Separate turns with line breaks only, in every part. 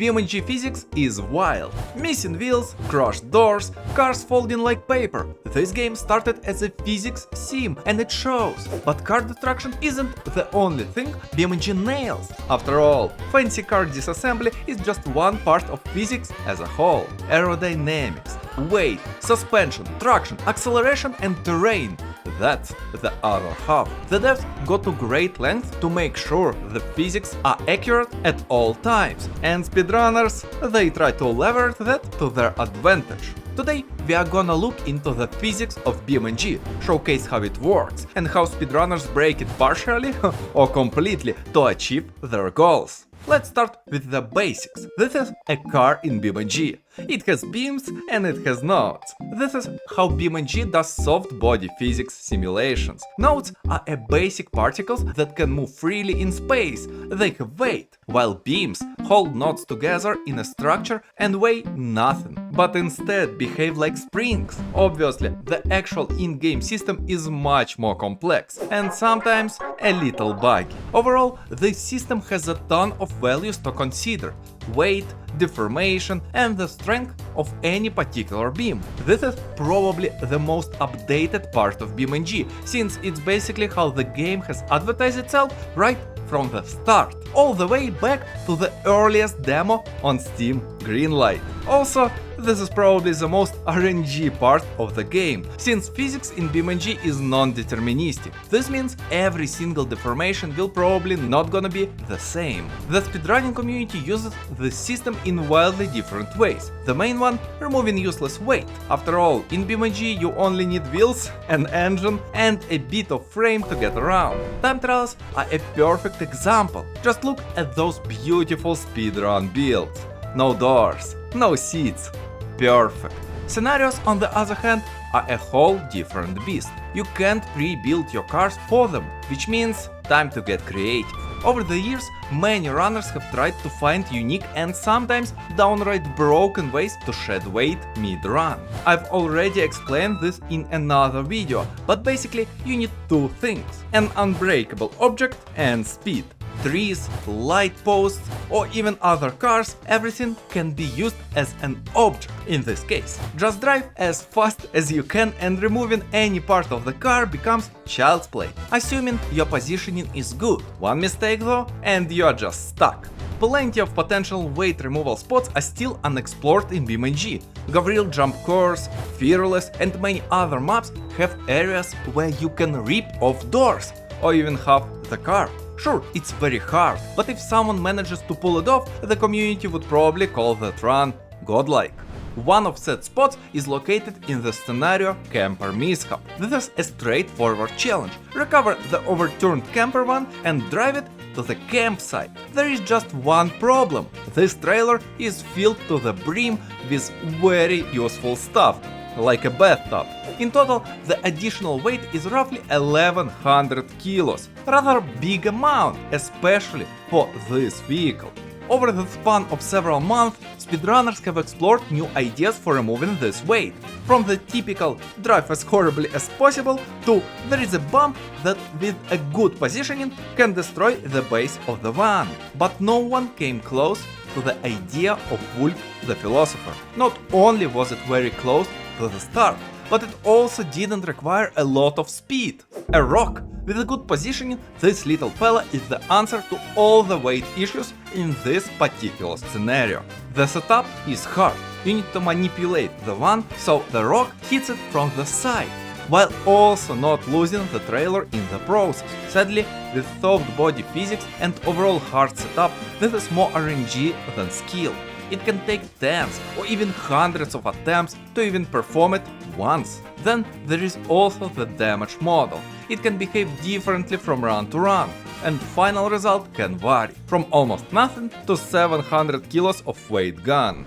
BeamNG physics is wild. Missing wheels, crushed doors, cars folding like paper. This game started as a physics sim and it shows. But car destruction isn't the only thing BeamNG nails. After all, fancy car disassembly is just one part of physics as a whole. Aerodynamics, weight, suspension, traction, acceleration and terrain. That's the other half. The devs go to great lengths to make sure the physics are accurate at all times, and speedrunners, they try to leverage that to their advantage. Today we are gonna look into the physics of BeamNG, showcase how it works, and how speedrunners break it partially or completely to achieve their goals. Let's start with the basics. This is a car in BeamNG. It has beams and it has nodes. This is how BeamNG does soft body physics simulations. Nodes are a basic particles that can move freely in space. They have weight, while beams hold nodes together in a structure and weigh nothing, but instead behave like springs. Obviously, the actual in-game system is much more complex and sometimes a little buggy. Overall, this system has a ton of values to consider: weight, deformation, and the strength of any particular beam. This is probably the most updated part of BeamNG, since it's basically how the game has advertised itself right from the start, all the way back to the earliest demo on Steam Greenlight. Also, this is probably the most RNG part of the game, since physics in BeamNG is non-deterministic. This means every single deformation will probably not gonna be the same. The speedrunning community uses this system in wildly different ways. The main one, removing useless weight. After all, in BeamNG you only need wheels, an engine and a bit of frame to get around. Time trials are a perfect example. Just look at those beautiful speedrun builds. No doors, no seats. Perfect. Scenarios, on the other hand, are a whole different beast. You can't pre-build your cars for them, which means time to get creative. Over the years, many runners have tried to find unique and sometimes downright broken ways to shed weight mid-run. I've already explained this in another video, but basically you need two things: an unbreakable object and speed. Trees, light posts, or even other cars, everything can be used as an object in this case. Just drive as fast as you can and removing any part of the car becomes child's play, assuming your positioning is good. One mistake though, and you're just stuck. Plenty of potential weight removal spots are still unexplored in BeamNG. Gavril jump course, Fearless, and many other maps have areas where you can rip off doors, or even have the car. Sure, it's very hard, but if someone manages to pull it off, the community would probably call that run godlike. One of said spots is located in the scenario Camper Mishap. This is a straightforward challenge. Recover the overturned camper van and drive it to the campsite. There is just one problem. This trailer is filled to the brim with very useful stuff, like a bathtub. In total, the additional weight is roughly 1100 kilos, rather big amount, especially for this vehicle. Over the span of several months, speedrunners have explored new ideas for removing this weight, from the typical drive as horribly as possible to there is a bump that with a good positioning can destroy the base of the van. But no one came close to the idea of Wolf the Philosopher. Not only was it very close to the start, but it also didn't require a lot of speed. A rock with a good positioning, this little fella is the answer to all the weight issues in this particular scenario. The setup is hard. You need to manipulate the van so the rock hits it from the side, while also not losing the trailer in the process. Sadly, with soft body physics and overall hard setup, this is more RNG than skill. It can take tens or even hundreds of attempts to even perform it once. Then there is also the damage model. It can behave differently from run to run, and final result can vary, from almost nothing to 700 kilos of weight gone.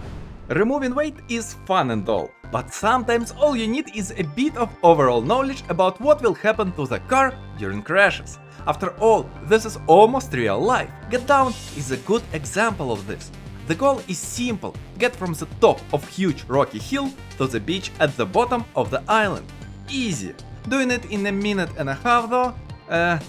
Removing weight is fun and all, but sometimes all you need is a bit of overall knowledge about what will happen to the car during crashes. After all, this is almost real life. Get Down is a good example of this. The goal is simple: get from the top of huge rocky hill to the beach at the bottom of the island. Easy. Doing it in a minute and a half though?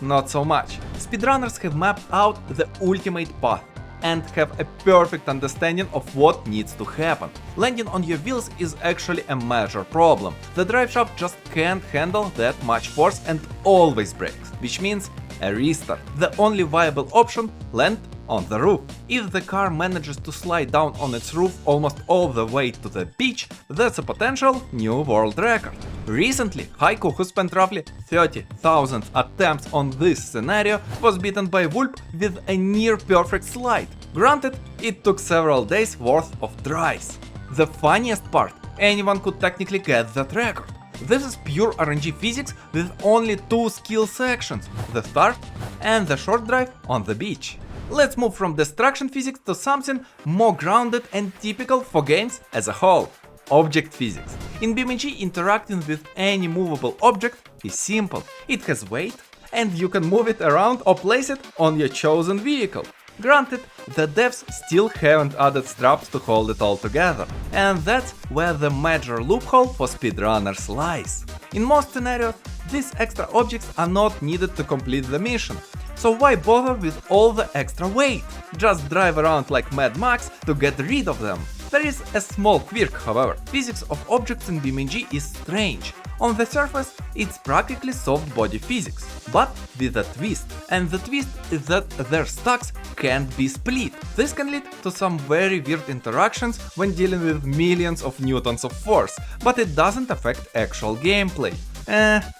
Not so much. Speedrunners have mapped out the ultimate path. and have a perfect understanding of what needs to happen. Landing on your wheels is actually a major problem. The drive shaft just can't handle that much force and always breaks, which means a restart. The only viable option: land on the roof. If the car manages to slide down on its roof almost all the way to the beach, that's a potential new world record. Recently, Haiku, who spent roughly 30,000 attempts on this scenario, was beaten by Wulp with a near-perfect slide. Granted, it took several days worth of tries. The funniest part, anyone could technically get that record. This is pure RNG physics with only two skill sections, the start and the short drive on the beach. Let's move from destruction physics to something more grounded and typical for games as a whole: object physics. In BeamNG, interacting with any movable object is simple. It has weight, and you can move it around or place it on your chosen vehicle. Granted, the devs still haven't added straps to hold it all together, and that's where the major loophole for speedrunners lies. In most scenarios, these extra objects are not needed to complete the mission, so why bother with all the extra weight? Just drive around like Mad Max to get rid of them. There is a small quirk, however. Physics of objects in BeamNG is strange. On the surface, it's practically soft body physics, but with a twist. And the twist is that their stacks can't be split. This can lead to some very weird interactions when dealing with millions of newtons of force, but it doesn't affect actual gameplay.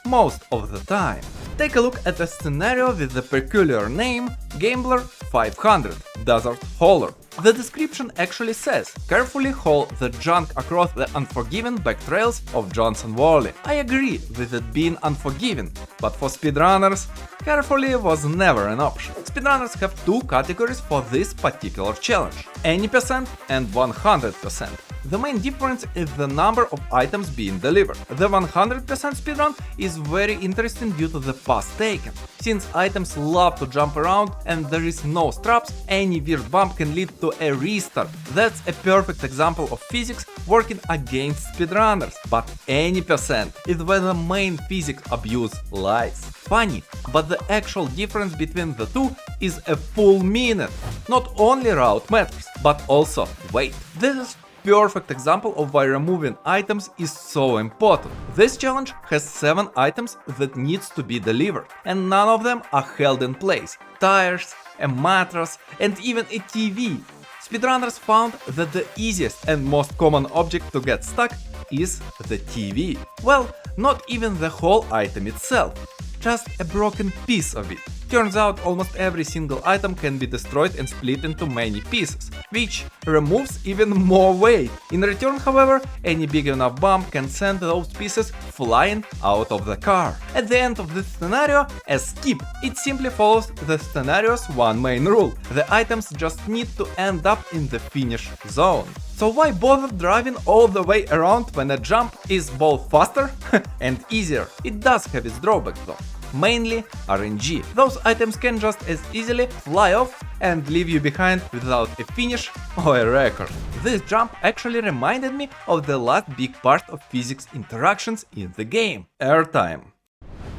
Most of the time. Take a look at a scenario with the peculiar name Gambler 500 Desert Hauler. The description actually says: carefully haul the junk across the unforgiving back trails of Johnson Valley. I agree with it being unforgiving, but for speedrunners, carefully was never an option. Speedrunners have two categories for this particular challenge: any percent and 100%. The main difference is the number of items being delivered. The 100% speedrun is very interesting due to the path taken. Since items love to jump around and there is no straps, any weird bump can lead to a restart. That's a perfect example of physics working against speedrunners. But any percent is where the main physics abuse lies. Funny, but the actual difference between the two is a full minute. Not only route matters, but also weight. This is perfect example of why removing items is so important. This challenge has 7 items that needs to be delivered, and none of them are held in place. Tires, a mattress, and even a TV. Speedrunners found that the easiest and most common object to get stuck is the TV. Well, not even the whole item itself, just a broken piece of it. Turns out almost every single item can be destroyed and split into many pieces, which removes even more weight. In return, however, any big enough bump can send those pieces flying out of the car. At the end of this scenario, a skip. It simply follows the scenario's one main rule: the items just need to end up in the finish zone. So why bother driving all the way around when a jump is both faster and easier? It does have its drawbacks though. Mainly RNG. Those items can just as easily fly off and leave you behind without a finish or a record. This jump actually reminded me of the last big part of physics interactions in the game: airtime.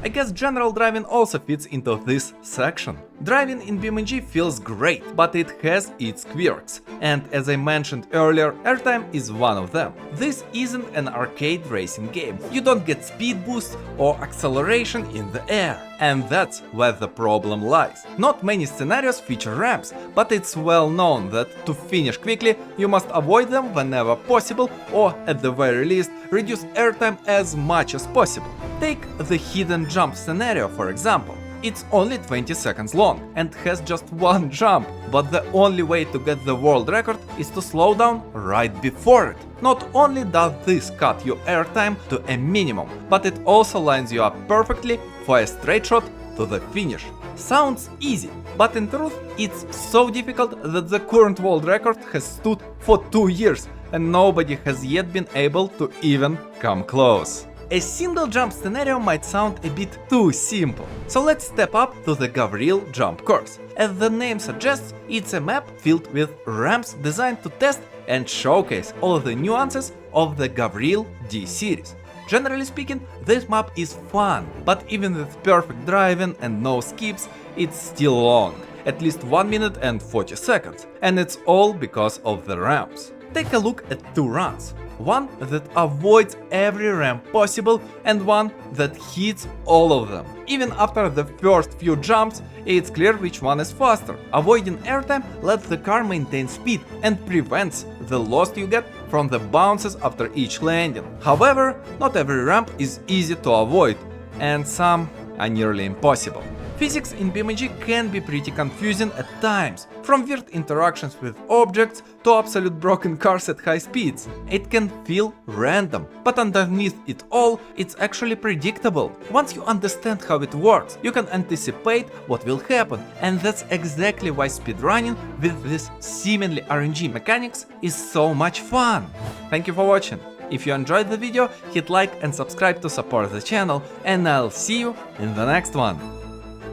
I guess general driving also fits into this section. Driving in BeamNG feels great, but it has its quirks, and as I mentioned earlier, Airtime is one of them. This isn't an arcade racing game. You don't get speed boosts or acceleration in the air, and that's where the problem lies. Not many scenarios feature ramps, but it's well known that to finish quickly, you must avoid them whenever possible, or at the very least, reduce airtime as much as possible. Take the hidden jump scenario, for example. It's only 20 seconds long and has just one jump, but the only way to get the world record is to slow down right before it. Not only does this cut your airtime to a minimum, but it also lines you up perfectly for a straight shot to the finish. Sounds easy, but in truth it's so difficult that the current world record has stood for 2 years and nobody has yet been able to even come close. A single jump scenario might sound a bit too simple, so let's step up to the Gavril jump course. As the name suggests, it's a map filled with ramps designed to test and showcase all the nuances of the Gavril D series. Generally speaking, this map is fun, but even with perfect driving and no skips, it's still long. at least 1 minute and 40 seconds, and it's all because of the ramps. Take a look at two runs. One that avoids every ramp possible and one that hits all of them. Even after the first few jumps, it's clear which one is faster. Avoiding airtime lets the car maintain speed and prevents the loss you get from the bounces after each landing. However, not every ramp is easy to avoid, and some are nearly impossible. Physics in BeamNG can be pretty confusing at times, from weird interactions with objects to absolute broken cars at high speeds. It can feel random, but underneath it all, it's actually predictable. Once you understand how it works, you can anticipate what will happen, and that's exactly why speedrunning with this seemingly RNG mechanics is so much fun. Thank you for watching. If you enjoyed the video, hit like and subscribe to support the channel, and I'll see you in the next one.